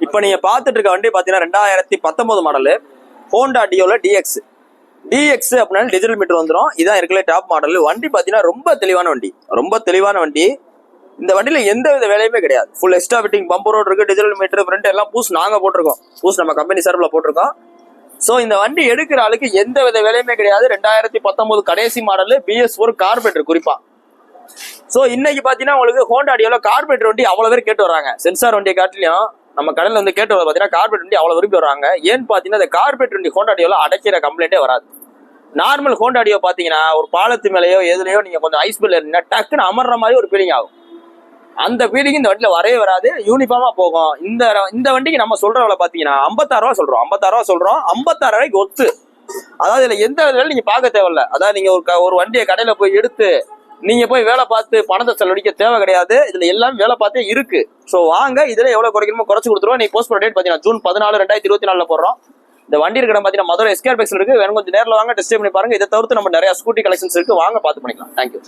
இப்போ நீங்க பார்த்துட்டு இருக்க வண்டி பாத்தீங்கன்னா 2019 மாடலு ஹோண்டா டியோல டிஎக்ஸ். டிஎக்ஸ் அப்படின்னா டிஜிட்டல் மீட்டர் வந்துடும். இதான் இருக்கல டாப் மாடல். வண்டி பாத்தீங்கன்னா ரொம்ப தெளிவான வண்டி. இந்த வண்டியில எந்த வித வேலையுமே கிடையாது. Full extra fitting, bumper road இருக்கு, டிஜிட்டல் மீட்டர், ஃப்ரண்ட் எல்லாம் பூஸ் நாங்க போட்டிருக்கோம். பூஸ் நம்ம கம்பெனி சார்பில் போட்டிருக்கோம். ஸோ இந்த வண்டி எடுக்கிற ஆளுக்கு எந்த வித வேலையுமே கிடையாது. 2019 கடைசி மாடல் BS4 கார்பரேட்டர் குறிப்பா. ஸோ இன்னைக்கு பாத்தீங்கன்னா உங்களுக்கு ஹோண்டா டியோல கார்பரேட்டர் வண்டி அவ்வளவு பேர் கேட்டு வராங்க. சென்சார் வண்டியை காட்டிலையும் நம்ம கடையில் வந்து கேட்டு வர பாத்தீங்கன்னா கார்பரேட்டர் வண்டி அவ்வளவு விரும்பி வராங்க. ஏன்னு பாத்தீங்கன்னா இந்த கார்பரேட்டர் வண்டி ஹோண்டா டியோல அடைக்கிற கம்ப்ளைண்டே வராது. நார்மல் ஹோண்டா டியோ பாத்தீங்கன்னா ஒரு பாலத்து மேலேயோ எதுலையோ நீங்க கொஞ்சம் ஐஸ் பில் இருந்தீங்கன்னா டக்குன்னு அமர்ற மாதிரி ஒரு ஃபீலிங் ஆகும். அந்த ஃபீலிங் இந்த வண்டியில வரவே வராது. யூனிஃபார்மா போகும். இந்த வண்டிக்கு நம்ம சொல்ற விலை பாத்தீங்கன்னா 56 ரூபா சொல்றோம். 56 ரூபாய்க்கு ஒத்து. அதாவது இதுல எந்த விலையில நீங்க பார்க்க தேவையில்ல. அதாவது நீங்க ஒரு வண்டியை கடையில போய் எடுத்து நீங்க போய் வேலை பார்த்து பணத்தை செலவழிக்க தேவை கிடையாது. இதுல எல்லாம் வேலை பார்த்தே இருக்கு. சோ வாங்க, இதுல எவ்வளவு குறைக்கணுமோ குறைச்சு கொடுத்துருவோம். நீ போஸ்ட் பண்ண டேட் பாத்தீங்கன்னா ஜூன் 14, 2024 போடுறோம். இந்த வண்டி இருக்கிற பாத்தீங்கன்னா மதுரை SKR இருக்கு. வேணும் கொஞ்சம் நேரில் வாங்க, டெஸ்ட் பண்ணி பாருங்க. இதை தவிர்த்து நம்ம நிறைய ஸ்கூட்டி கலெக்ஷன்ஸ் இருக்கு. வாங்க பார்த்து பண்ணிக்கலாம். தேங்க்யூ.